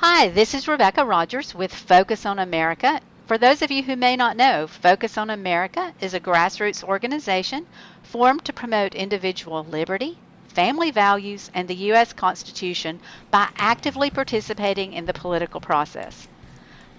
Hi, this is Rebecca Rogers with Focus on America. For those of you who may not know, Focus on America is a grassroots organization formed to promote individual liberty, family values, and the U.S. Constitution by actively participating in the political process.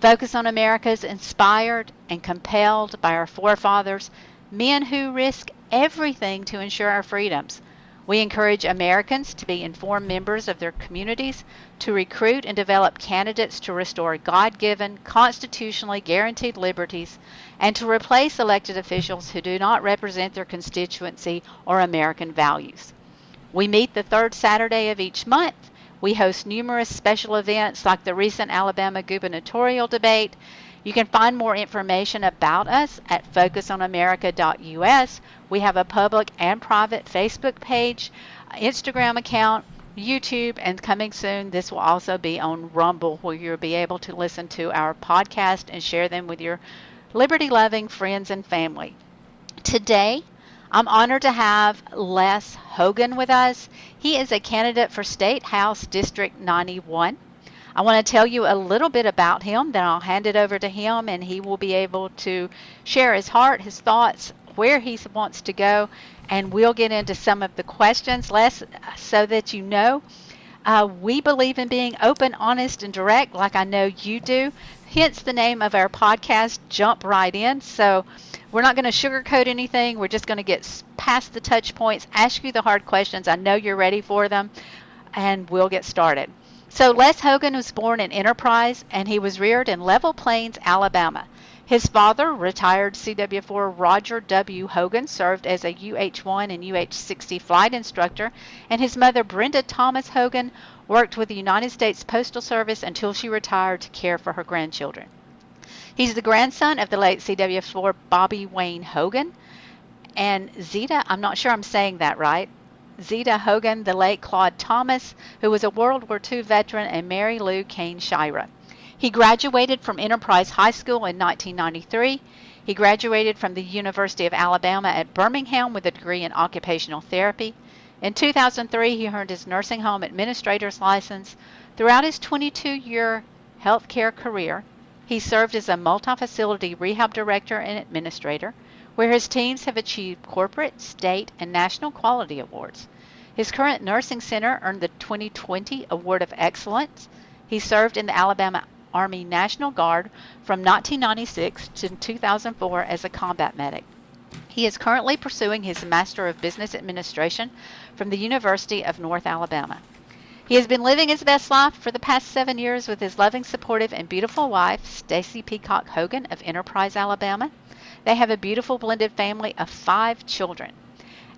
Focus on America is inspired and compelled by our forefathers, men who risk everything to ensure our freedoms. We encourage Americans to be informed members of their communities, to recruit and develop candidates to restore God given, constitutionally guaranteed liberties, and to replace elected officials who do not represent their constituency or American values. We meet the third Saturday of each month. We host numerous special events like the recent Alabama gubernatorial debate. You can find more information about us at focusonamerica.us. We have a public and private Facebook page, Instagram account, YouTube, and coming soon, this will also be on Rumble, where you'll be able to listen to our podcast and share them with your liberty loving friends and family. Today, I'm honored to have Les Hogan with us. He is a candidate for State House District 91. I want to tell you a little bit about him, then I'll hand it over to him and he will be able to share his heart, his thoughts, where he wants to go, and we'll get into some of the questions. Les, so that you know, we believe in being open, honest, and direct, like I know you do. Hence the name of our podcast, Jump Right In. So we're not going to sugarcoat anything. We're just going to get past the touch points, ask you the hard questions. I know you're ready for them, and we'll get started. So Les Hogan was born in Enterprise, and he was reared in Level Plains, Alabama. His father, retired CW4 Roger W. Hogan, served as a UH-1 and UH-60 flight instructor, and his mother, Brenda Thomas Hogan, worked with the United States Postal Service until she retired to care for her grandchildren. He's the grandson of the late CW4 Bobby Wayne Hogan, and Zeta, I'm not sure I'm saying that right, Zeta Hogan, the late Claude Thomas, who was a World War II veteran, and Mary Lou Kane Shira. He graduated from Enterprise High School in 1993. He graduated from the University of Alabama at Birmingham with a degree in occupational therapy. In 2003, he earned his nursing home administrator's license. Throughout his 22-year healthcare career, he served as a multi-facility rehab director and administrator, where his teams have achieved corporate, state, and national quality awards. His current nursing center earned the 2020 Award of Excellence. He served in the Alabama Army National Guard from 1996 to 2004 as a combat medic. He is currently pursuing his Master of Business Administration from the University of North Alabama. He has been living his best life for the past 7 years with his loving, supportive, and beautiful wife, Stacy Peacock Hogan of Enterprise, Alabama. They have a beautiful blended family of 5 children: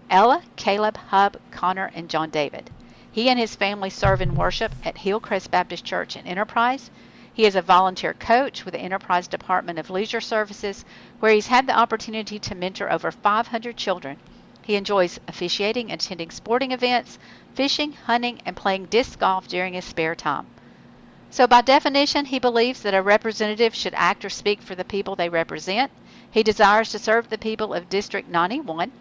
Ella, Caleb, Hub, Connor, and John David. He and his family serve in worship at Hillcrest Baptist Church in Enterprise. He is a volunteer coach with the Enterprise Department of Leisure Services, where he's had the opportunity to mentor over 500 children. He enjoys officiating, attending sporting events, fishing, hunting, and playing disc golf during his spare time. So by definition, he believes that a representative should act or speak for the people they represent. He desires to serve the people of District 91.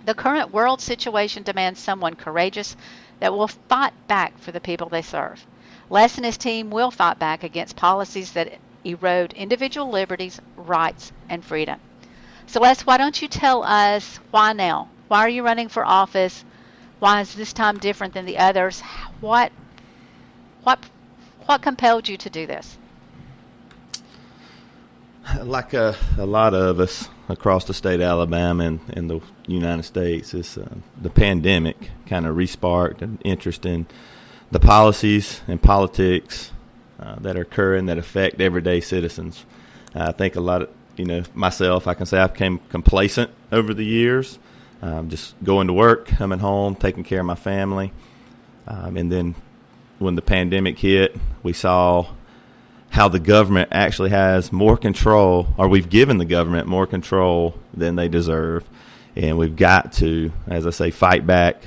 The current world situation demands someone courageous that will fight back for the people they serve. Les and his team will fight back against policies that erode individual liberties, rights, and freedom. So Les, why don't you tell us why now? Why are you running for office? Why is this time different than the others? What compelled you to do this? Like a lot of us across the state of Alabama and the United States, the pandemic kind of re-sparked an interest in the policies and politics that are occurring that affect everyday citizens. I think a lot of, myself, I can say I became complacent over the years, just going to work, coming home, taking care of my family. And then when the pandemic hit, we saw how the government actually has more control, or we've given the government more control than they deserve. And we've got to, as I say, fight back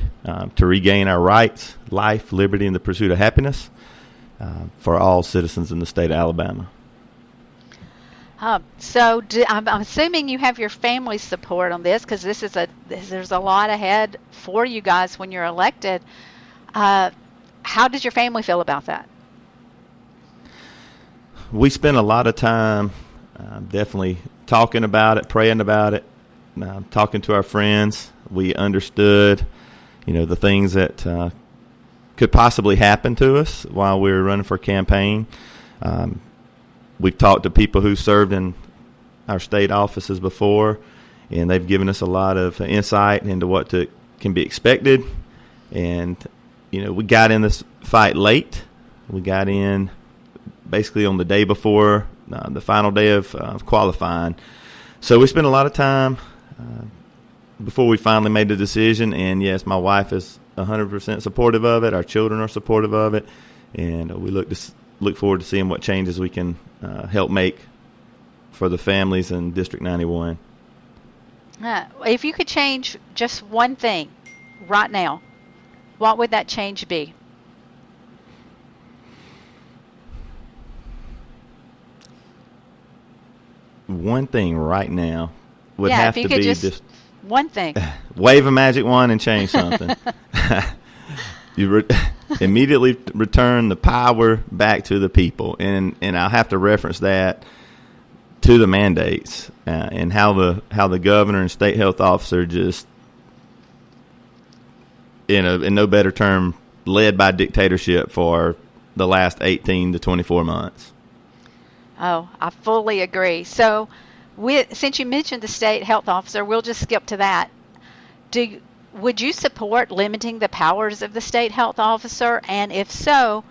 to regain our rights, life, liberty, and the pursuit of happiness for all citizens in the state of Alabama. So I'm assuming you have your family's support on this, because there's a lot ahead for you guys when you're elected. How did your family feel about that? we spent a lot of time definitely talking about it, praying about it, talking to our friends. We understood, the things that could possibly happen to us while we were running for campaign. We've talked to people who served in our state offices before, and they've given us a lot of insight into what can be expected. And, we got in this fight late. We got in basically on the day before the final day of qualifying. So we spent a lot of time before we finally made the decision. And, yes, my wife is 100% supportive of it. Our children are supportive of it. And we look forward to seeing what changes we can help make for the families in District 91. If you could change just one thing right now, what would that change be? One thing right now would have to be just one thing. Wave a magic wand and change something. Immediately return the power back to the people. And I'll have to reference that to the mandates and how the governor and state health officer just, in no better term, led by dictatorship for the last 18 to 24 months. Oh, I fully agree. So, since you mentioned the state health officer, we'll just skip to that. Would you support limiting the powers of the state health officer? And if so,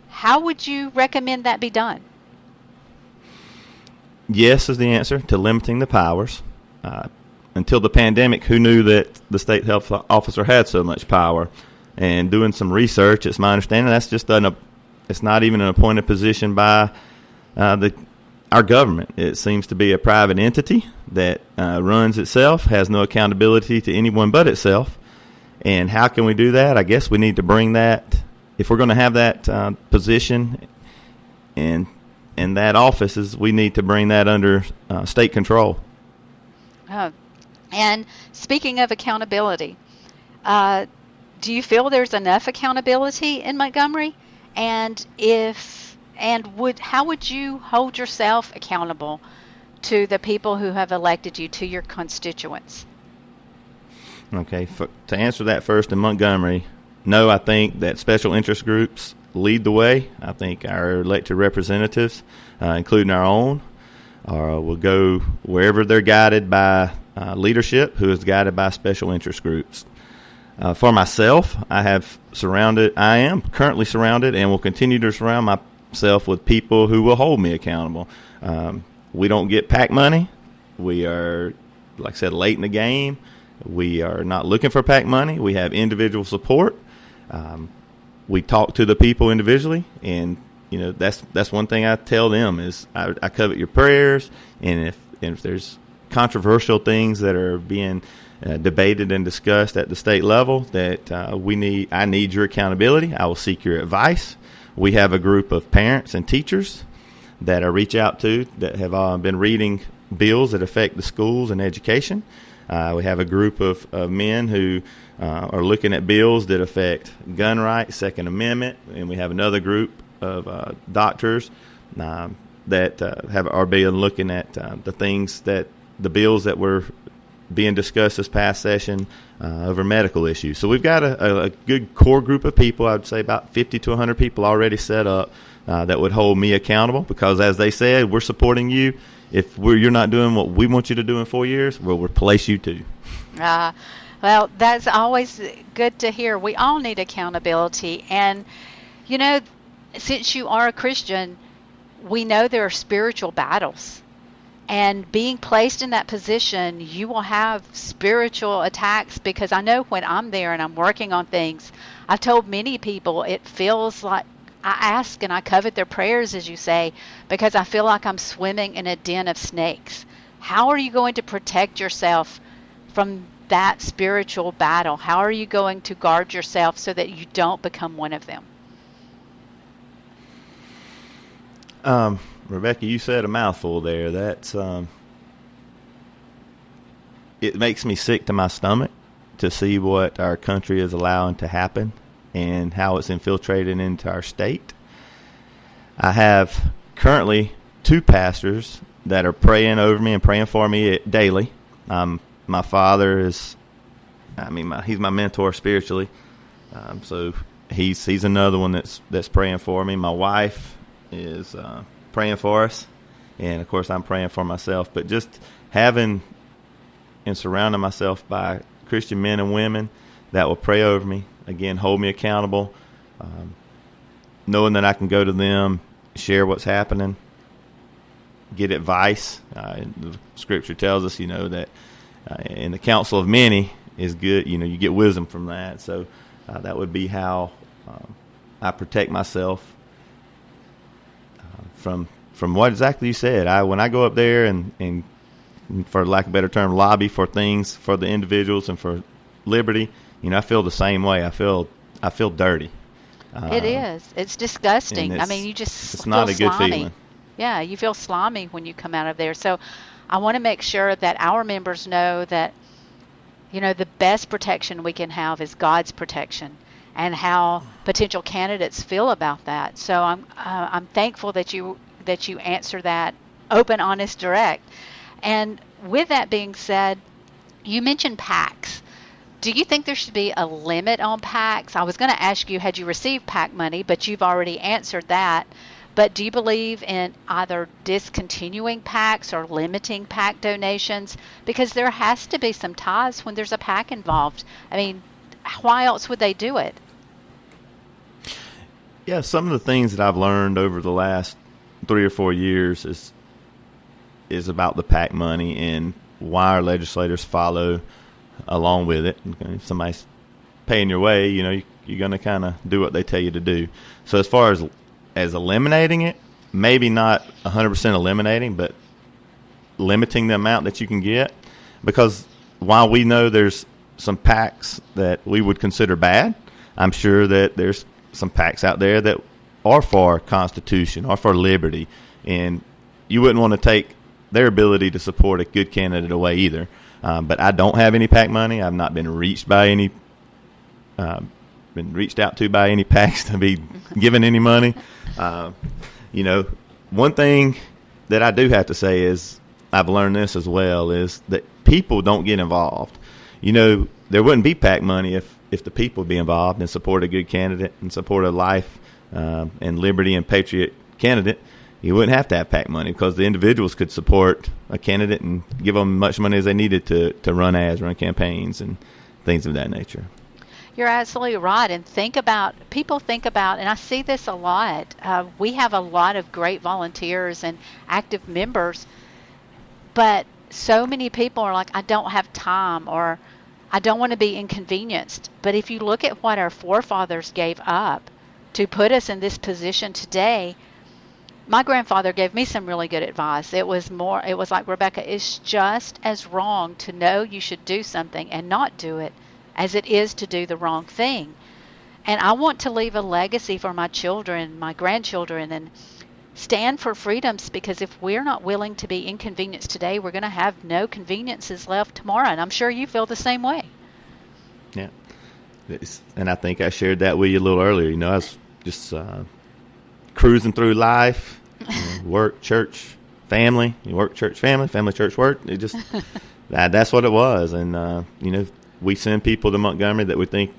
how would you recommend that be done? Yes is the answer to limiting the powers. Until the pandemic, who knew that the state health officer had so much power? And doing some research, it's my understanding that's just it's not even an appointed position by our government. It seems to be a private entity that runs itself, has no accountability to anyone but itself. And how can we do that? I guess we need to bring that, if we're going to have that position and that office, we need to bring that under state control. And speaking of accountability, do you feel there's enough accountability in Montgomery? And how would you hold yourself accountable to the people who have elected you, to your constituents? Okay, to answer that first, in Montgomery, no, I think that special interest groups lead the way. I think our elected representatives, including our own, will go wherever they're guided by leadership who is guided by special interest groups. For myself, I am currently surrounded and will continue to surround myself with people who will hold me accountable. We don't get PAC money. We are, like I said, late in the game. We are not looking for PAC money. We have individual support. We talk to the people individually, and that's one thing I tell them is I covet your prayers, and if there's controversial things that are being debated and discussed at the state level that I need your accountability. I will seek your advice. We have a group of parents and teachers that I reach out to that have been reading bills that affect the schools and education. We have a group of men who are looking at bills that affect gun rights, Second Amendment, and we have another group of doctors that are being looking at the bills that were being discussed this past session over medical issues. So we've got a good core group of people. I would say about 50 to 100 people already set up that would hold me accountable because, as they said, we're supporting you. If you're not doing what we want you to do in 4 years, we'll replace you too. Well, that's always good to hear. We all need accountability. And, since you are a Christian, we know there are spiritual battles. And being placed in that position, you will have spiritual attacks because I know when I'm there and I'm working on things, I've told many people it feels like I ask and I covet their prayers, as you say, because I feel like I'm swimming in a den of snakes. How are you going to protect yourself from that spiritual battle? How are you going to guard yourself so that you don't become one of them? Rebecca, you said a mouthful there. That's it makes me sick to my stomach to see what our country is allowing to happen and how it's infiltrated into our state. I have currently 2 pastors that are praying over me and praying for me daily. My father is, he's my mentor spiritually. So he's another one that's praying for me. My wife is praying for us, and of course I'm praying for myself. But just having and surrounding myself by Christian men and women that will pray over me, again, hold me accountable, knowing that I can go to them, share what's happening, get advice. The scripture tells us, that in the counsel of many is good. You get wisdom from that. So that would be how I protect myself from what exactly you said. When I go up there and for lack of a better term, lobby for things for the individuals and for liberty, I feel the same way. I feel dirty. It is. It's disgusting. You just it's feel not a good slimy. feeling. Yeah, you feel slimy when you come out of there. So I want to make sure that our members know that, the best protection we can have is God's protection, and how potential candidates feel about that. So I'm thankful that you answer that open, honest, direct. And with that being said, you mentioned PACs. Do you think there should be a limit on PACs? I was going to ask you, had you received PAC money, but you've already answered that. But do you believe in either discontinuing PACs or limiting PAC donations? Because there has to be some ties when there's a PAC involved. Why else would they do it? Yeah, some of the things that I've learned over the last 3 or 4 years is about the PAC money and why our legislators follow along with it. If somebody's paying your way, you're going to kind of do what they tell you to do. So as far as eliminating it, maybe not 100% eliminating, but limiting the amount that you can get. Because while we know there's some PACs that we would consider bad, I'm sure that there's some PACs out there that are for Constitution or for liberty, and you wouldn't want to take their ability to support a good candidate away either. But I don't have any PAC money. I've not been reached by any, been reached out to by any PACs to be given any money. One thing that I do have to say is I've learned this as well, is that people don't get involved. There wouldn't be PAC money if the people would be involved and support a good candidate and support a life and liberty and patriot candidate. You wouldn't have to have PAC money because the individuals could support a candidate and give them much money as they needed to run ads, run campaigns, and things of that nature. You're absolutely right. And people think about, and I see this a lot. We have a lot of great volunteers and active members, but so many people are like, I don't have time, or I don't want to be inconvenienced. But if you look at what our forefathers gave up to put us in this position today, my grandfather gave me some really good advice. It was like, Rebecca, it's just as wrong to know you should do something and not do it as it is to do the wrong thing. And I want to leave a legacy for my children, my grandchildren, and stand for freedoms, because if we're not willing to be inconvenienced today, we're going to have no conveniences left tomorrow. And I'm sure you feel the same way. Yeah. And I think I shared that with you a little earlier. I was just cruising through life, work, church, family. You work, church, family, church, work. It just that's what it was. And we send people to Montgomery that we think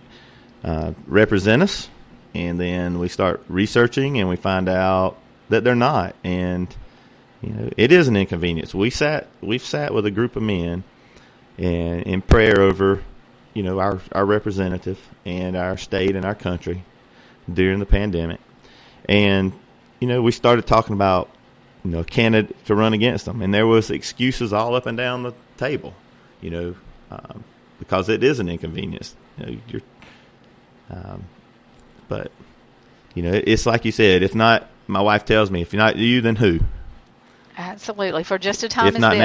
represent us, and then we start researching and we find out that they're not. And it is an inconvenience. We've sat with a group of men and in prayer over our representative and our state and our country during the pandemic. And, we started talking about, a candidate to run against them. And there was excuses all up and down the table, because it is an inconvenience. But, it's like you said, if not, my wife tells me, if you're not you, then who? Absolutely. For just a time as this. If not this.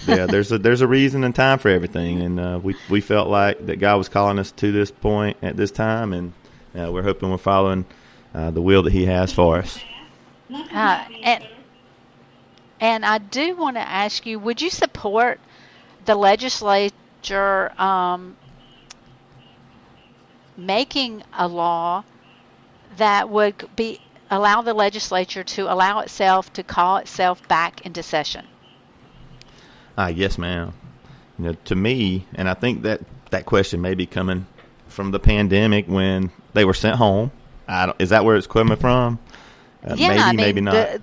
now, then, there's a reason and time for everything. And we felt like that God was calling us to this point at this time, and we're hoping we're following the will that He has for us. And I do want to ask you, would you support the legislature making a law that would be allow the legislature to allow itself to call itself back into session? Yes, ma'am. To me, and I think that question may be coming from the pandemic when they were sent home. Is that where it's coming from? Maybe not.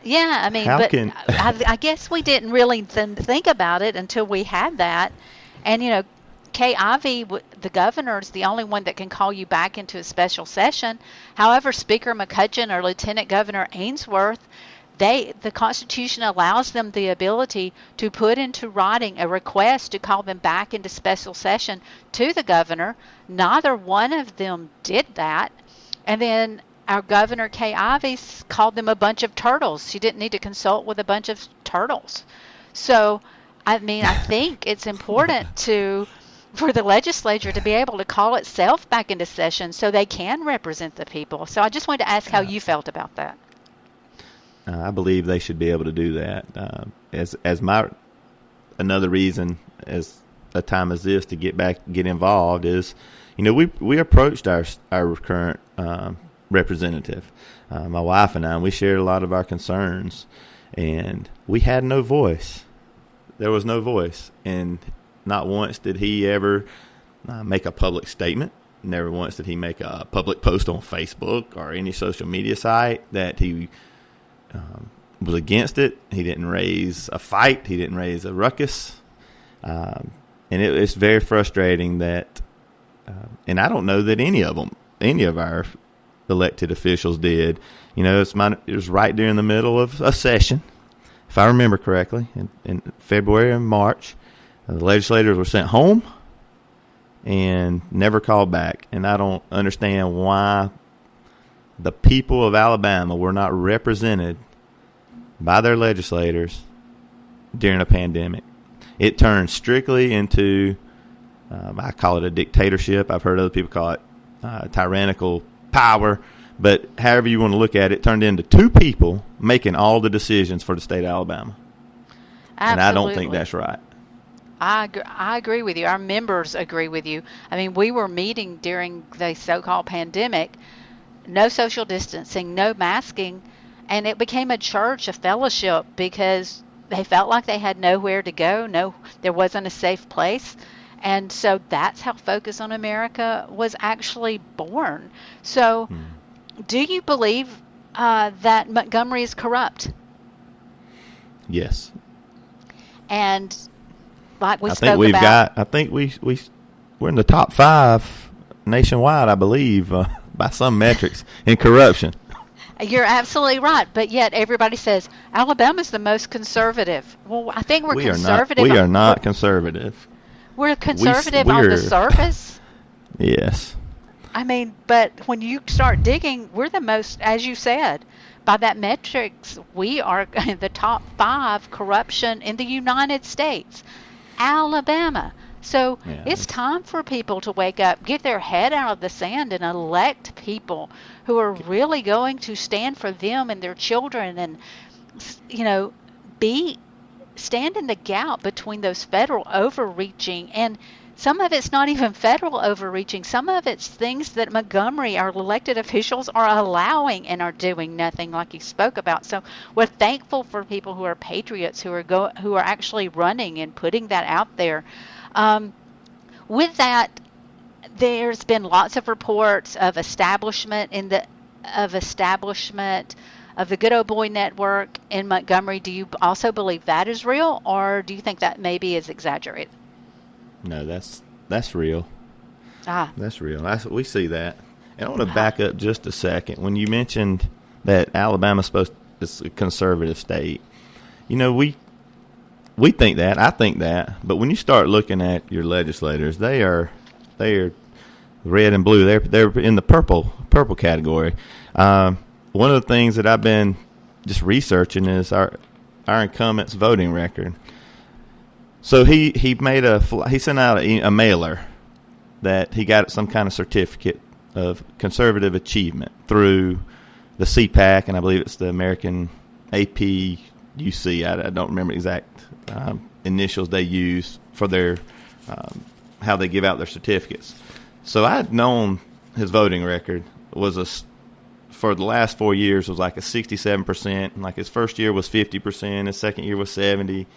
How But can I guess we didn't really think about it until we had that. And, Kay Ivey, the governor, is the only one that can call you back into a special session. However, Speaker McCutcheon or Lieutenant Governor Ainsworth, the Constitution allows them the ability to put into writing a request to call them back into special session to the governor. Neither one of them did that. And then our Governor Kay Ivey called them a bunch of turtles. She didn't need to consult with a bunch of turtles. So, I think it's important for the legislature to be able to call itself back into session so they can represent the people. So I just wanted to ask how you felt about that. I believe they should be able to do that. Another reason as a time as this to get involved is, we approached our current representative, my wife and I. We shared a lot of our concerns, and we had no voice. There was no voice, and not once did he ever make a public statement. Never once did he make a public post on Facebook or any social media site that he was against it. He didn't raise a fight. He didn't raise a ruckus. And it's very frustrating that, and I don't know that any of our elected officials did. It was right during the middle of a session, if I remember correctly, in February and March. The legislators were sent home and never called back. And I don't understand why the people of Alabama were not represented by their legislators during a pandemic. It turned strictly into, I call it a dictatorship. I've heard other people call it tyrannical power. But however you want to look at it, it turned into two people making all the decisions for the state of Alabama. Absolutely. And I don't think that's right. I agree with you. Our members agree with you. We were meeting during the so-called pandemic, no social distancing, no masking, and it became a church, a fellowship, because they felt like they had nowhere to go. There wasn't a safe place. And so that's how Focus on America was actually born. So do you believe that Montgomery is corrupt? Yes. And like we I spoke think we've about, I think we're in the top 5 nationwide, I believe, by some metrics in corruption. You're absolutely right, but yet everybody says Alabama's the most conservative. Well, I think we're conservative. We are not conservative. We're conservative on the surface. Yes. But when you start digging, we're the most, as you said, by that metrics, we are the top 5 corruption in the United States. Alabama. So it's time for people to wake up, get their head out of the sand, and elect people who are really going to stand for them and their children, and stand in the gap between those federal overreaching, and some of it's not even federal overreaching. Some of it's things that Montgomery, our elected officials, are allowing and are doing nothing, like you spoke about. So we're thankful for people who are patriots, who are actually running and putting that out there. With that, there's been lots of reports of establishment of the Good Old Boy Network in Montgomery. Do you also believe that is real, or do you think that maybe is exaggerated? No, that's real. That's real. We see that. And I want to back up just a second. When you mentioned that Alabama's is a conservative state, we think that. I think that. But when you start looking at your legislators, they are red and blue. They're in the purple category. One of the things that I've been just researching is our incumbent's voting record. So he sent out a mailer that he got some kind of certificate of conservative achievement through the CPAC, and I believe it's the American APUC. I don't remember exact initials they use for their how they give out their certificates. So I had known his voting record was for the last 4 years was like a 67%. Like his first year was 50%, his second year was 70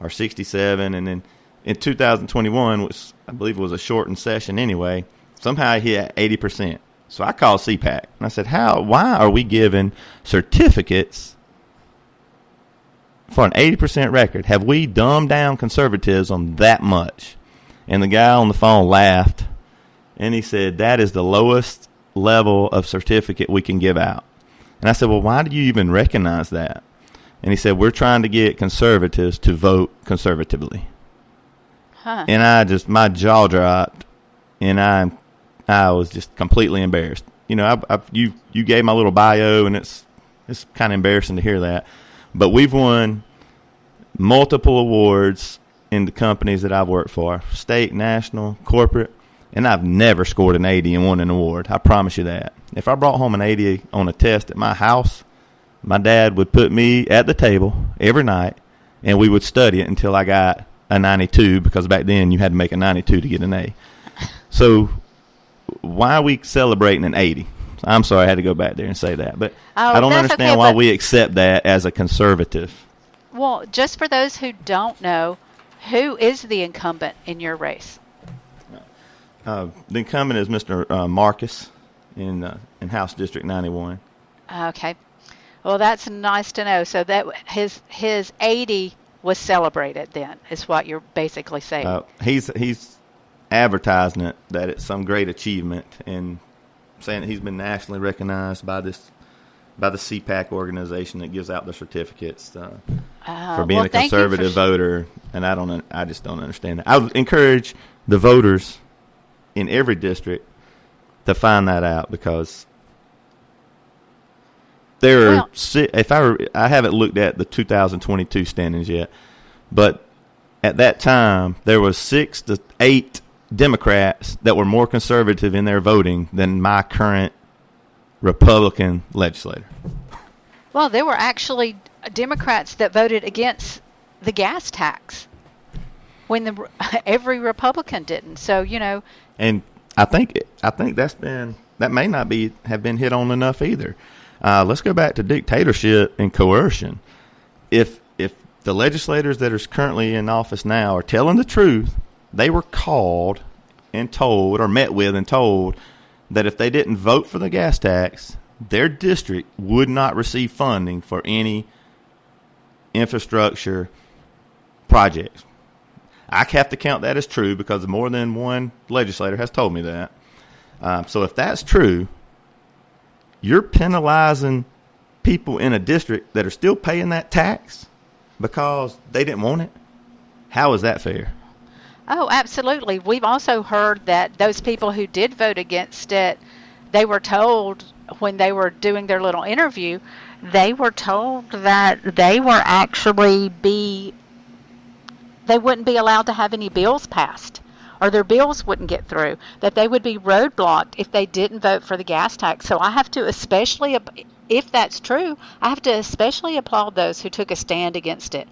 or 67, and then in 2021, which I believe was a shortened session anyway, somehow he hit 80%. So I called CPAC and I said, why are we giving certificates for an 80% record? Have we dumbed down conservatism that much? And the guy on the phone laughed and he said, that is the lowest level of certificate we can give out. And I said, well, why do you even recognize that? And he said, we're trying to get conservatives to vote conservatively. Huh. And my jaw dropped, and I was just completely embarrassed. You know, you gave my little bio, and it's kind of embarrassing to hear that. But we've won multiple awards in the companies that I've worked for, state, national, corporate, and I've never scored an 80 and won an award. I promise you that. If I brought home an 80 on a test at my house, my dad would put me at the table every night, and we would study it until I got a 92, because back then you had to make a 92 to get an A. So why are we celebrating an 80? I'm sorry I had to go back there and say that, but I don't understand why we accept that as a conservative. Well, just for those who don't know, who is the incumbent in your race? The incumbent is Mr. Marcus in House District 91. Okay. Well, that's nice to know. So that his 80 was celebrated then, is what you're basically saying. He's advertising it that it's some great achievement, and saying that he's been nationally recognized by the CPAC organization that gives out the certificates for being a conservative voter. And I just don't understand that. I would encourage the voters in every district to find that out, because there are, I haven't looked at the 2022 standings yet, but at that time there was 6 to 8 Democrats that were more conservative in their voting than my current Republican legislator. Well, there were actually Democrats that voted against the gas tax when every Republican didn't. So, you know. And I think that may not have been hit on enough either. Let's go back to dictatorship and coercion. If the legislators that are currently in office now are telling the truth, they were called and told, or met with and told, that if they didn't vote for the gas tax, their district would not receive funding for any infrastructure projects. I have to count that as true because more than one legislator has told me that. So if that's true, you're penalizing people in a district that are still paying that tax because they didn't want it. How is that fair? Oh, absolutely. We've also heard that those people who did vote against it, they were told when they were doing their little interview, they were told that they wouldn't be allowed to have any bills passed, or their bills wouldn't get through, that they would be roadblocked if they didn't vote for the gas tax. So I have to especially, if that's true, I have to especially applaud those who took a stand against it,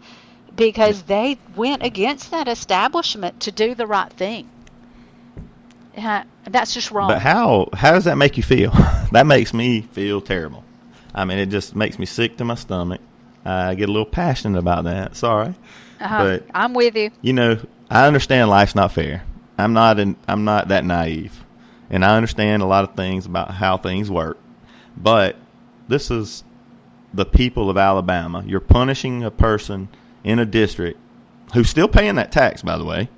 because they went against that establishment to do the right thing. That's just wrong. But how does that make you feel? That makes me feel terrible. I mean, it just makes me sick to my stomach. I get a little passionate about that. Sorry. But I'm with you. You know, I understand life's not fair. I'm not that naive, and I understand a lot of things about how things work. But this is the people of Alabama. You're punishing a person in a district who's still paying that tax, by the way,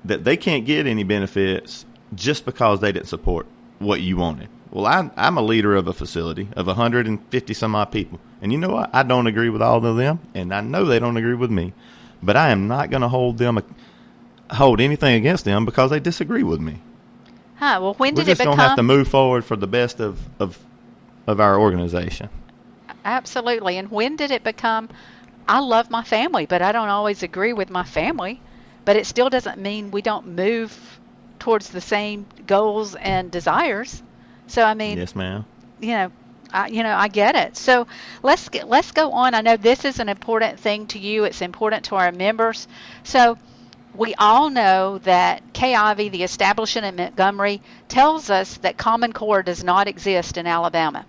that they can't get any benefits just because they didn't support what you wanted. Well, I'm a leader of a facility of 150 some odd people. And you know what? I don't agree with all of them, and I know they don't agree with me. But I am not going to hold anything against them because they disagree with me. Well, when did it become? We just don't have to move forward for the best of our organization. Absolutely. And when did it become, I love my family, but I don't always agree with my family. But it still doesn't mean we don't move towards the same goals and desires. So, I mean, yes, ma'am. I get it. So let's go on. I know this is an important thing to you. It's important to our members. So we all know that Kay Ivey, the establishment in Montgomery, tells us that Common Core does not exist in Alabama.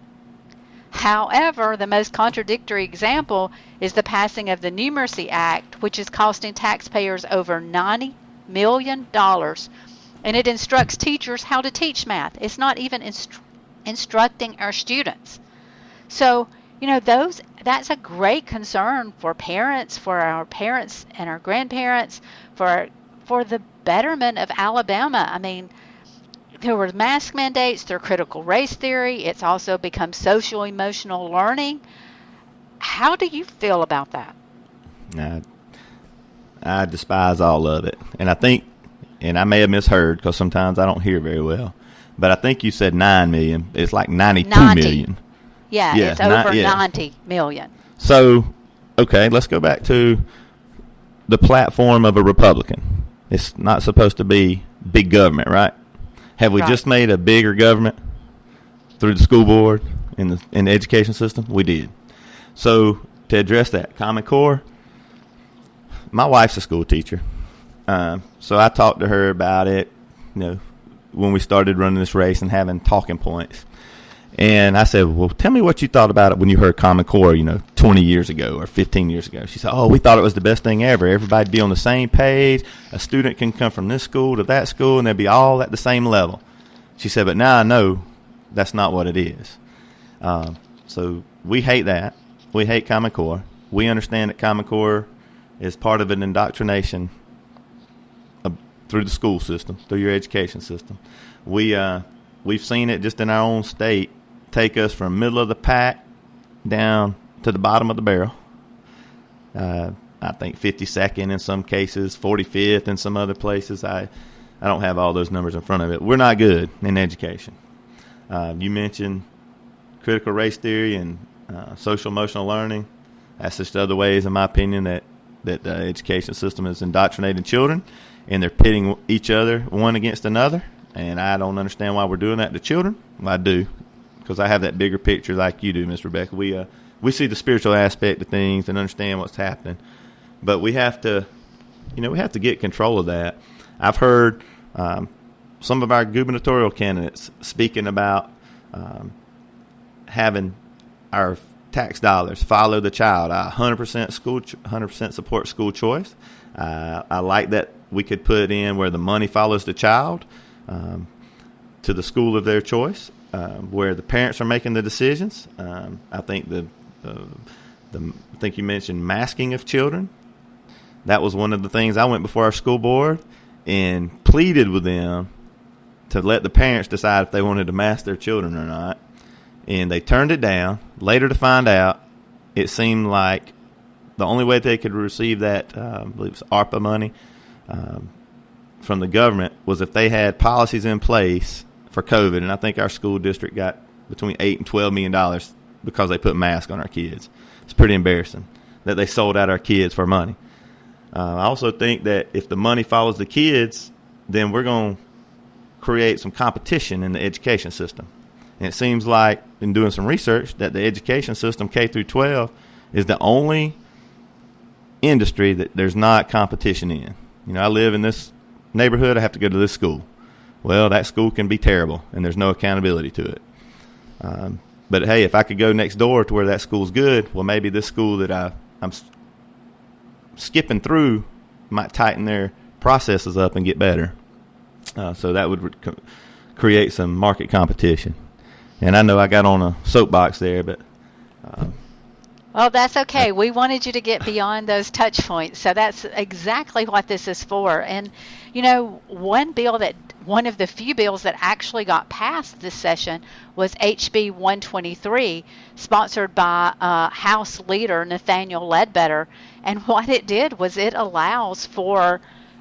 However, the most contradictory example is the passing of the Numeracy Act, which is costing taxpayers over $90 million, and it instructs teachers how to teach math. It's not even instructing our students. So, that's a great concern for parents, for our parents and our grandparents, for the betterment of Alabama. I mean, there were mask mandates, there critical race theory. It's also become social emotional learning. How do you feel about that? I despise all of it. And I think, and I may have misheard because sometimes I don't hear very well, but I think you said 9 million. It's like 92 million. Yeah, it's over 90 million. So, okay, let's go back to the platform of a Republican. It's not supposed to be big government, right? Have we just made a bigger government through the school board in the education system? We did. So to address that, Common Core, my wife's a school teacher. So I talked to her about it, when we started running this race and having talking points. And I said, well, tell me what you thought about it when you heard Common Core, 20 years ago or 15 years ago. She said, we thought it was the best thing ever. Everybody'd be on the same page. A student can come from this school to that school, and they'd be all at the same level. She said, but now I know that's not what it is. So we hate that. We hate Common Core. We understand that Common Core is part of an indoctrination through the school system, through your education system. We've seen it just in our own state take us from middle of the pack down to the bottom of the barrel. I think 52nd in some cases, 45th in some other places. I don't have all those numbers in front of it. We're not good in education. You mentioned critical race theory and social emotional learning. That's just other ways, in my opinion, that the education system is indoctrinating children, and they're pitting each other one against another. And I don't understand why we're doing that to children. Well, I do, because I have that bigger picture like you do, Miss Rebecca. We see the spiritual aspect of things and understand what's happening, but we have to, get control of that. I've heard some of our gubernatorial candidates speaking about having our tax dollars follow the child. I 100% support school choice. I like that we could put in where the money follows the child. To the school of their choice, where the parents are making the decisions. I think I think you mentioned masking of children. That was one of the things. I went before our school board and pleaded with them to let the parents decide if they wanted to mask their children or not, and they turned it down. Later to find out, it seemed like the only way they could receive that, I believe it was ARPA money, from the government, was if they had policies in place for COVID. And I think our school district got between $8 and $12 million because they put masks on our kids. It's pretty embarrassing that they sold out our kids for money. I also think that if the money follows the kids, then we're going to create some competition in the education system. And it seems like, in doing some research, that the education system, K through 12, is the only industry that there's not competition in. I live in this neighborhood, I have to go to this school. Well, that school can be terrible, and there's no accountability to it. But, hey, if I could go next door to where that school's good, well, maybe this school that I'm skipping through might tighten their processes up and get better. So that would create some market competition. And I know I got on a soapbox there, but... Well, that's okay. We wanted you to get beyond those touch points. So that's exactly what this is for. And, one of the few bills that actually got passed this session was HB 123, sponsored by House Leader Nathaniel Ledbetter. And what it did was it allows for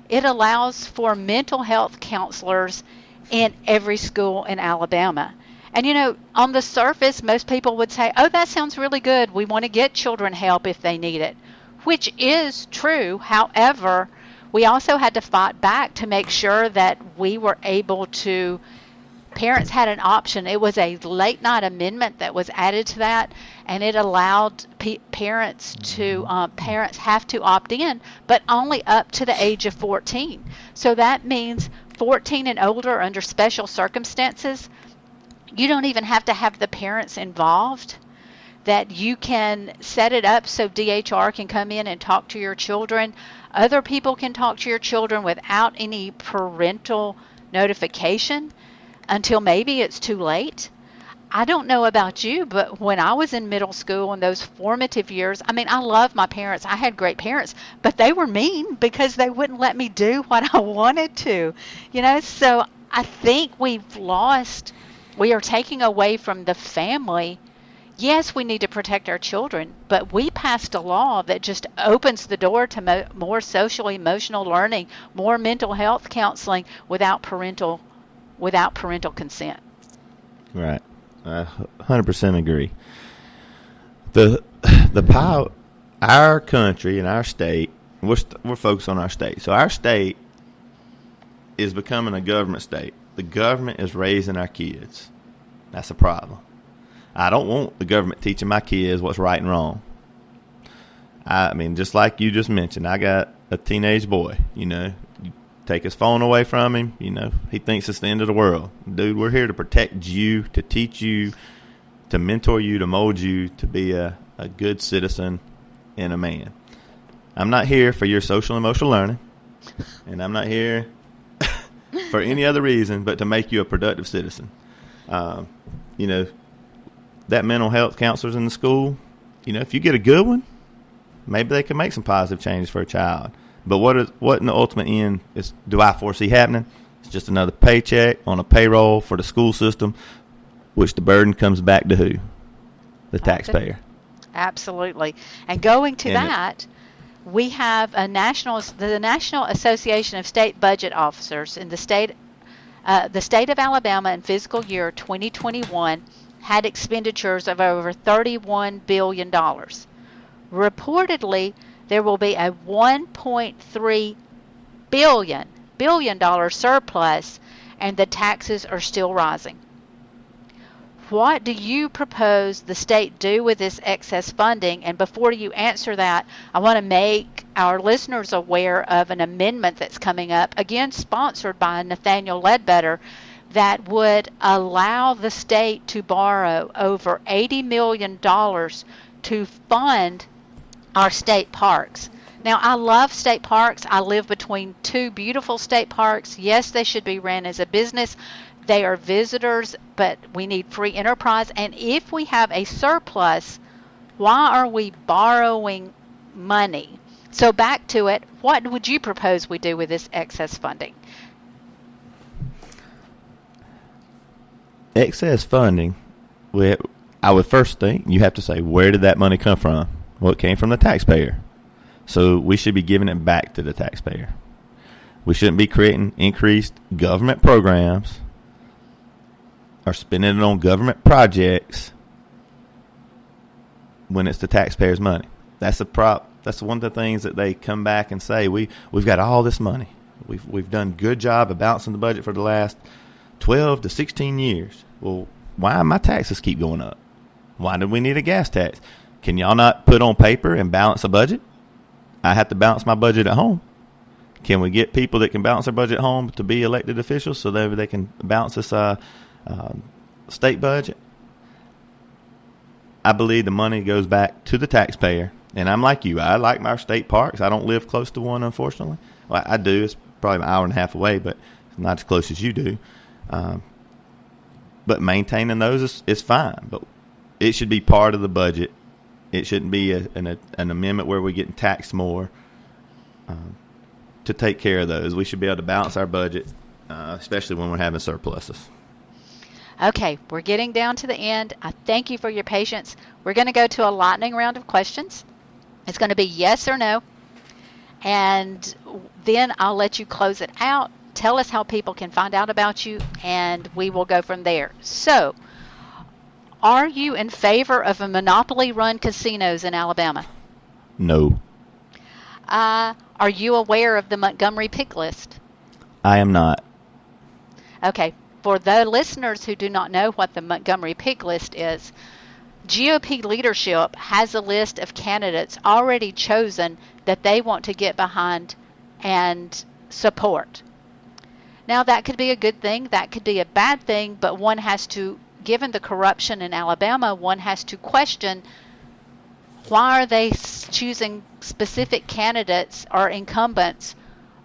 mental health counselors in every school in Alabama. And, on the surface, most people would say, oh, that sounds really good. We want to get children help if they need it, which is true. However, we also had to fight back to make sure that we were able to parents had an option. It was a late night amendment that was added to that, and it allowed parents have to opt in, but only up to the age of 14. So that means 14 and older under special circumstances. You don't even have to have the parents involved, that you can set it up so DHR can come in and talk to your children. Other people can talk to your children without any parental notification until maybe it's too late. I don't know about you, but when I was in middle school in those formative years, I mean, I love my parents. I had great parents, but they were mean because they wouldn't let me do what I wanted to. So I think we are taking away from the family. Yes, we need to protect our children, but we passed a law that just opens the door to more social emotional learning, more mental health counseling without parental consent. Right. I 100% agree. The power, our country and our state, we're focused on our state. So our state is becoming a government state. The government is raising our kids. That's a problem. I don't want the government teaching my kids what's right and wrong. I mean, just like you just mentioned, I got a teenage boy, You take his phone away from him, he thinks it's the end of the world. Dude, we're here to protect you, to teach you, to mentor you, to mold you, to be a good citizen and a man. I'm not here for your social and emotional learning, and I'm not here for any other reason but to make you a productive citizen. That mental health counselors in the school, if you get a good one, maybe they can make some positive changes for a child. But what in the ultimate end do I foresee happening? It's just another paycheck on a payroll for the school system, which the burden comes back to who? The taxpayer. Absolutely. And going to that, we have the National Association of State Budget Officers in the state of Alabama in fiscal year 2021 had expenditures of over $31 billion. Reportedly, there will be a $1.3 billion surplus, and the taxes are still rising. What do you propose the state do with this excess funding? And before you answer that, I want to make our listeners aware of an amendment that's coming up, again sponsored by Nathaniel Ledbetter, that would allow the state to borrow over $80 million to fund our state parks. Now, I love state parks. I live between two beautiful state parks. Yes, they should be ran as a business. They are visitors, but we need free enterprise. And if we have a surplus, why are we borrowing money? So back to it, what would you propose we do with this excess funding? Excess funding, I would first think you have to say, where did that money come from? Well, it came from the taxpayer. So we should be giving it back to the taxpayer. We shouldn't be creating increased government programs or spending it on government projects when it's the taxpayer's money. That's one of the things that they come back and say, we've got all this money. We've done a good job of balancing the budget for the last 12 to 16 years. Well, why my taxes keep going up? Why do we need a gas tax? Can y'all not put on paper and balance a budget? I have to balance my budget at home. Can we get people that can balance their budget at home to be elected officials so that they can balance this state budget? I believe the money goes back to the taxpayer. And I'm like you. I like my state parks. I don't live close to one, unfortunately. Well, I do. It's probably an hour and a half away, but it's not as close as you do. But maintaining those is fine. But it should be part of the budget. It shouldn't be an amendment where we're getting taxed more to take care of those. We should be able to balance our budget, especially when we're having surpluses. Okay, we're getting down to the end. I thank you for your patience. We're going to go to a lightning round of questions. It's going to be yes or no. And then I'll let you close it out. Tell us how people can find out about you, and we will go from there. So, are you in favor of a monopoly-run casinos in Alabama? No. Are you aware of the Montgomery pick list? I am not. Okay. for the listeners who do not know what the Montgomery Pig List is, GOP leadership has a list of candidates already chosen that they want to get behind and support. Now, that could be a good thing, that could be a bad thing, but one has to, given the corruption in Alabama, one has to question, why are they choosing specific candidates or incumbents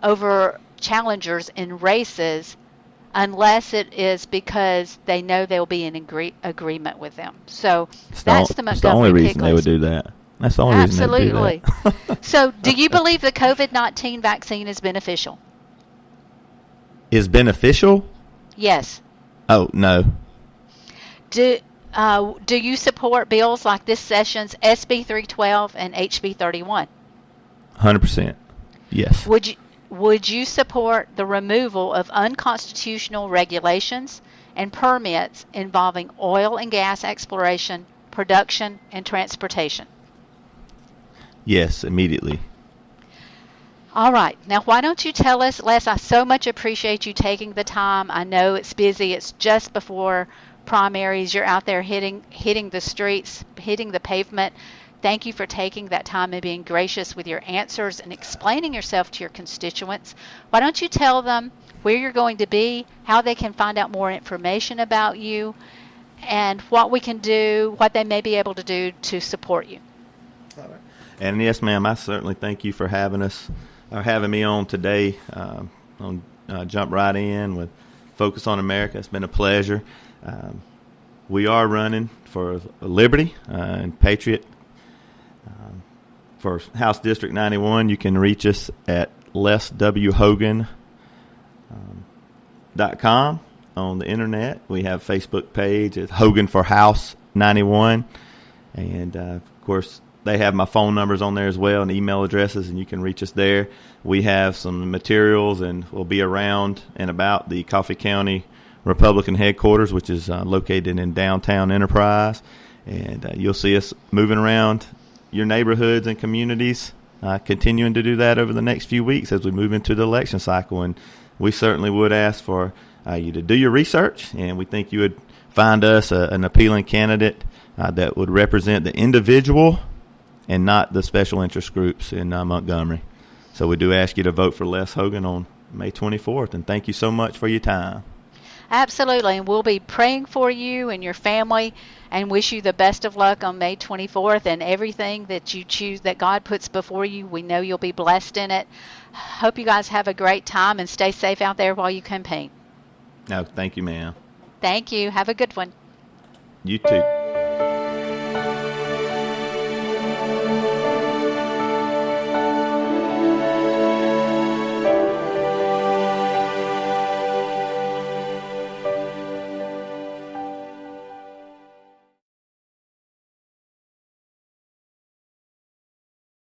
over challengers in races, unless it is because they know they'll be in agreement with them. So that's the It's the only Montgomery Pig reason they would List. do that. That's the only reason they would do Absolutely. that. So do you believe the COVID-19 vaccine is beneficial? Is beneficial? Yes. Oh, no. Do you support bills like this session's SB 312 and HB 31? 100%. Yes. Would you support the removal of unconstitutional regulations and permits involving oil and gas exploration, production, and transportation? Yes, immediately. All right. Now, why don't you tell us, Les, I so much appreciate you taking the time. I know it's busy. It's just before primaries. You're out there hitting the streets, hitting the pavement. Thank you for taking that time and being gracious with your answers and explaining yourself to your constituents. Why don't you tell them where you're going to be, how they can find out more information about you, and what we can do, what they may be able to do to support you. All right. And yes, ma'am, I certainly thank you for having me on today. Jump right in with Focus on America. It's been a pleasure. We are running for Liberty and Patriot. For House District 91, you can reach us at leswhogan.com on the internet. We have a Facebook page. It's Hogan for House 91. And, of course, they have my phone numbers on there as well and email addresses, and you can reach us there. We have some materials, and we'll be around and about the Coffee County Republican headquarters, which is located in downtown Enterprise. And you'll see us moving around your neighborhoods and communities, continuing to do that over the next few weeks as we move into the election cycle. And we certainly would ask for you to do your research, and we think you would find us an appealing candidate that would represent the individual and not the special interest groups in Montgomery. So we do ask you to vote for Les Hogan on May 24th, and thank you so much for your time. Absolutely, and we'll be praying for you and your family and wish you the best of luck on May 24th, and everything that you choose that God puts before you, we know you'll be blessed in it. Hope you guys have a great time and stay safe out there while you campaign. No, thank you, ma'am. Thank you. Have a good one. You too.